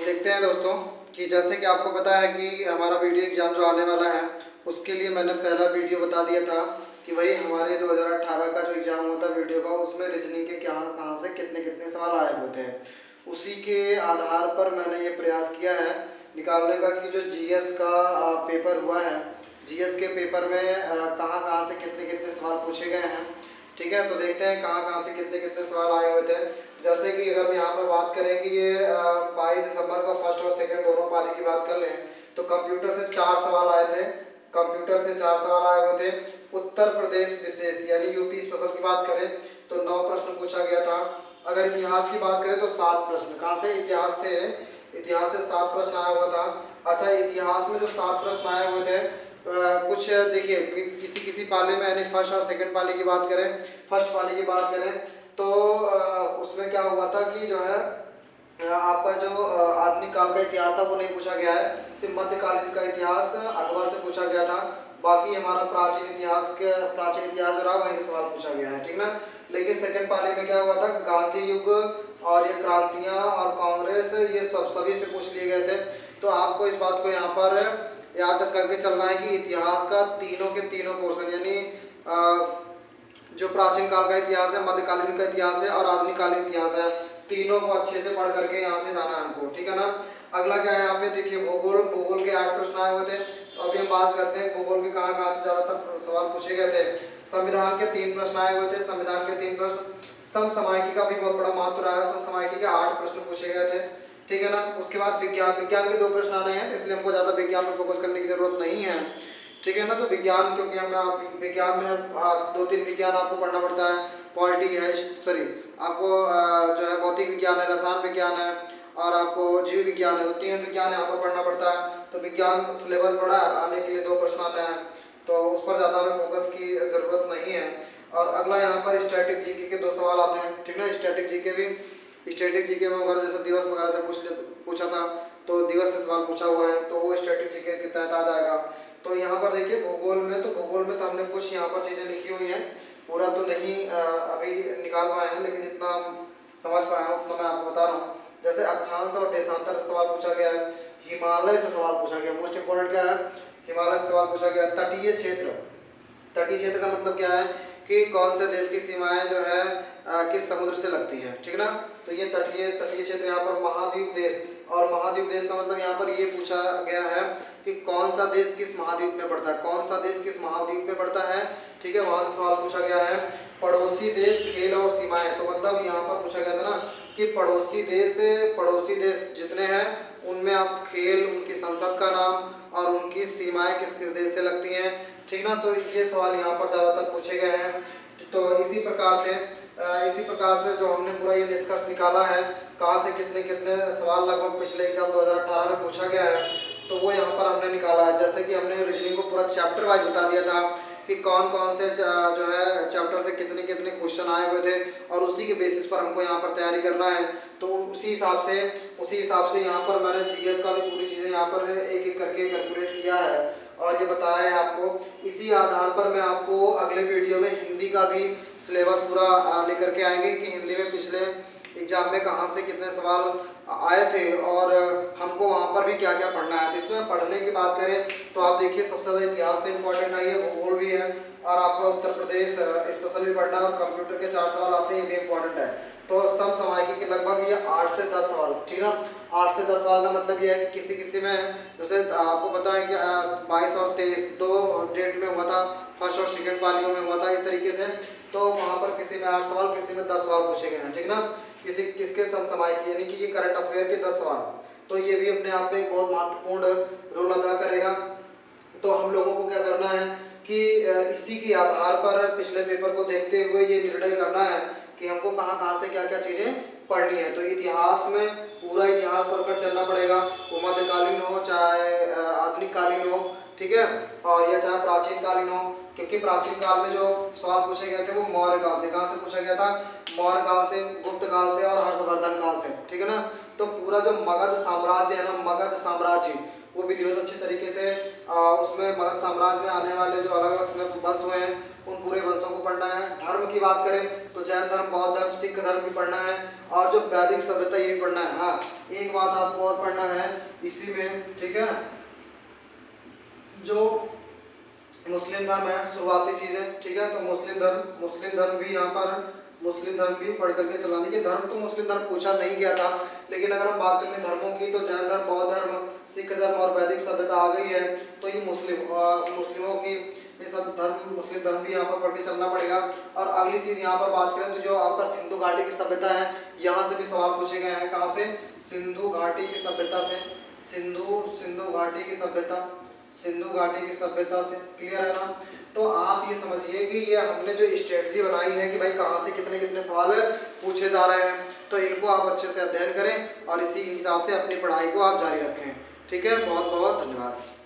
देखते हैं दोस्तों कि जैसे कि आपको पता है कि हमारा वीडियो एग्ज़ाम जो आने वाला है उसके लिए मैंने पहला वीडियो बता दिया था कि भाई हमारे 2018 का जो एग्ज़ाम हुआ था वीडियो का, उसमें रीजनिंग के क्या कहाँ से कितने कितने सवाल आए होते हैं। उसी के आधार पर मैंने ये प्रयास किया है निकालने का कि जो जीएस का पेपर हुआ है, जीएस के पेपर में कहाँ कहाँ से कितने कितने सवाल पूछे गए हैं। ठीक है, तो देखते हैं कहाँ कहाँ से कितने कितने सवाल आए हुए थे। जैसे कि अगर यहाँ पर बात करें कि ये 22 दिसंबर का फर्स्ट और सेकंड दोनों पाली की बात कर लें तो कंप्यूटर से 4 सवाल आए थे। कंप्यूटर से 4 सवाल आए हुए थे। उत्तर प्रदेश विशेष यानी यूपी स्पेशल की बात करें तो 9 प्रश्न पूछा गया था। अगर इतिहास की बात करें तो 7 प्रश्न। कहाँ से? इतिहास से 7 प्रश्न आया हुआ था। अच्छा, इतिहास में जो 7 प्रश्न आए हुए थे कुछ देखिए किसी किसी पाली में यानी फर्स्ट और सेकंड पाली की बात करें, फर्स्ट पाली की बात करें तो उसमें क्या हुआ था कि जो है आपका जो आधुनिक काल का इतिहास था वो नहीं पूछा गया है, सिर्फ मध्यकालीन का इतिहास अकबर से पूछा गया था। बाकी हमारा प्राचीन इतिहास जो रहा वहीं से सवाल पूछा गया है, ठीक ना। लेकिन सेकंड पाली में क्या हुआ था, गांधी युग और ये क्रांतियां और कांग्रेस ये सभी से पूछ लिए गए थे। तो आपको इस बात को यहाँ पर याद करके चलना है कि इतिहास का तीनों के तीनों पोर्शन यानी जो प्राचीन काल का इतिहास है, मध्यकालीन का इतिहास है और आधुनिक कालीन इतिहास है, तीनों को अच्छे से पढ़ करके यहाँ से जाना है हमको, ठीक है ना। अगला क्या है यहाँ पे देखिए, भूगोल के 8 प्रश्न आए हुए थे। तो अभी हम बात करते हैं भूगोल के कहाँ कहाँ से ज्यादातर सवाल पूछे गए थे। संविधान के 3 प्रश्न आए हुए थे, संविधान के 3 प्रश्न। समसामयिकी का भी बहुत बड़ा महत्व रहा है, समसामयिकी के 8 प्रश्न पूछे गए थे, ठीक है ना। उसके बाद विज्ञान के 2 प्रश्न आने हैं, इसलिए हमको ज्यादा विज्ञान पर फोकस करने की जरूरत नहीं है, ठीक है ना। तो विज्ञान, क्योंकि हमें विज्ञान में 2-3 विज्ञान आपको पढ़ना पड़ता है, पॉलिटी है, सॉरी आपको जो है भौतिक विज्ञान है, रसायन विज्ञान है और आपको जीव विज्ञान है, तो 3 विज्ञान यहाँ पर पढ़ना पड़ता है। तो विज्ञान सिलेबस बड़ा है, आने के लिए 2 प्रश्न आते हैं, तो उस पर ज़्यादा हमें फोकस की ज़रूरत नहीं है। और अगला यहाँ पर स्टैटिक जीके के 2 सवाल आते हैं, ठीक ना। स्टैटिक जीके में अगर जैसे दिवस वगैरह से पूछा था तो दिवस से सवाल पूछा हुआ है तो वो स्टैटिक जीके के तहत आ जाएगा। तो यहाँ पर देखिए भूगोल में तो हमने कुछ यहाँ पर चीज़ें लिखी हुई हैं, पूरा तो नहीं अभी निकाल पाए हैं, लेकिन जितना समझ पाए हैं उतना मैं आपको बता रहा हूँ। जैसे अक्षांश और देशांतर से सवाल पूछा गया है, हिमालय से सवाल पूछा गया, मोस्ट इंपोर्टेंट क्या है, हिमालय से सवाल पूछा गया। तटीय क्षेत्र का मतलब क्या है कि कौन से देश की सीमाएं जो है किस समुद्र से लगती है, ठीक ना। तो ये तटीय क्षेत्र यहाँ पर महाद्वीप देश, और महाद्वीप देश का मतलब यहाँ पर ये पूछा गया है कि कौन सा देश किस महाद्वीप में पड़ता है, कौन सा देश किस महाद्वीप में पड़ता है, ठीक है, वहां से सवाल पूछा गया है। पड़ोसी देश, खेल और सीमाएं, तो मतलब यहाँ पर पूछा गया था ना कि पड़ोसी देश जितने हैं उनमें आप खेल, उनकी संसद का नाम और उनकी सीमाएं किस किस देश से लगती हैं, ठीक ना। तो ये सवाल यहाँ पर ज़्यादातर पूछे गए हैं। तो इसी प्रकार से जो हमने पूरा ये निष्कर्ष निकाला है कहाँ से कितने कितने सवाल लगभग पिछले एग्जाम 2018 में पूछा गया है, तो वो यहाँ पर हमने निकाला है। जैसे कि हमने रीजनिंग को पूरा चैप्टर वाइज बता दिया था कि कौन कौन से जो है चैप्टर से कितने कितने क्वेश्चन आए हुए थे और उसी के बेसिस पर हमको यहाँ पर तैयारी करना है। तो उसी हिसाब से यहाँ पर मैंने जीएस का भी पूरी चीज़ें यहाँ पर एक एक करके कैलकुलेट किया है और ये बताया है आपको। इसी आधार पर मैं आपको अगले वीडियो में हिंदी का भी सिलेबस पूरा लेकर के आएंगे कि हिंदी में पिछले एग्जाम में कहाँ से कितने सवाल आए थे और हमको वहाँ पर भी क्या क्या पढ़ना है। तो इसमें पढ़ने की बात करें तो आप देखिए सबसे ज़्यादा इतिहास तो इम्पोर्टेंट है, ये भूगोल भी है और आपका उत्तर प्रदेश स्पेशल भी पढ़ना है और कंप्यूटर के 4 सवाल आते हैं, ये भी इम्पोर्टेंट है। तो समसामयिकी के लगभग ये 8 से 10 सवाल, ठीक है। 8 से 10 सवाल का मतलब ये है कि किसी में जैसे आपको पता है कि 22 और 23 2 डेट में हुआ था, फर्स्ट और सेकंड पालियों में हुआ था इस तरीके से। तो वहाँ पर किसी में 8 सवाल, किसी में 10 सवाल पूछे गए हैं, ठीक ना। किसके समसामयिक यानी कि ये करंट अफेयर के 10 सवाल, तो ये भी अपने आप में एक बहुत महत्वपूर्ण रोल अदा करेगा। तो हम लोगों को क्या करना है कि इसी के आधार पर पिछले पेपर को देखते हुए ये निर्णय करना है कि हमको कहाँ से क्या क्या चीज़ें पढ़नी है। तो इतिहास में पूरा इतिहास पढ़कर चलना पड़ेगा, वो मध्यकालीन हो चाहे आधुनिक कालीन हो, ठीक है, और या चाहे प्राचीन कालीन हो, क्योंकि प्राचीन काल में जो सवाल पूछे गए थे वो मौर्य काल से, कहाँ से पूछा गया था, मौर्य काल से, गुप्त काल से और हर्षवर्धन काल से, ठीक है ना। तो पूरा जो मगध साम्राज्य है ना, मगध साम्राज्य, वो भी बहुत अच्छे तरीके से उसमें मगध साम्राज्य में आने वाले जो अलग अलग समय वंश हुए हैं उन पूरे वंशों को पढ़ना है। धर्म की बात करें तो जैन धर्म, बौद्ध धर्म, सिख धर्म भी पढ़ना है और जो वैदिक सभ्यता ये भी पढ़ना है। हाँ, एक बात आपको और पढ़ना है इसी में, ठीक है, जो मुस्लिम धर्म है, शुरुआती चीजें, ठीक है। तो मुस्लिम धर्म भी यहाँ पर मुस्लिम धर्म भी पढ़ करके चला। देखिए धर्म तो मुस्लिम धर्म पूछा नहीं गया था, लेकिन अगर हम बात करें धर्मों की तो जैन धर्म, बौद्ध धर्म, सिख धर्म और वैदिक सभ्यता आ गई है। तो ये मुस्लिमों की ये सब धर्म, मुस्लिम धर्म भी यहाँ पर पढ़ के चलना पड़ेगा। और अगली चीज यहाँ पर बात करें तो जो आपका सिंधु घाटी की सभ्यता है, यहाँ से भी सवाल पूछे गए हैं। कहाँ से? सिंधु घाटी की सभ्यता से, सिंधु घाटी की सभ्यता, सिंधु घाटी की सभ्यता से। क्लियर है ना? तो आप ये समझिए कि ये हमने जो स्ट्रेटजी बनाई है कि भाई कहाँ से कितने कितने सवाल पूछे जा रहे हैं, तो इनको आप अच्छे से अध्ययन करें और इसी हिसाब से अपनी पढ़ाई को आप जारी रखें। ठीक है, बहुत बहुत धन्यवाद।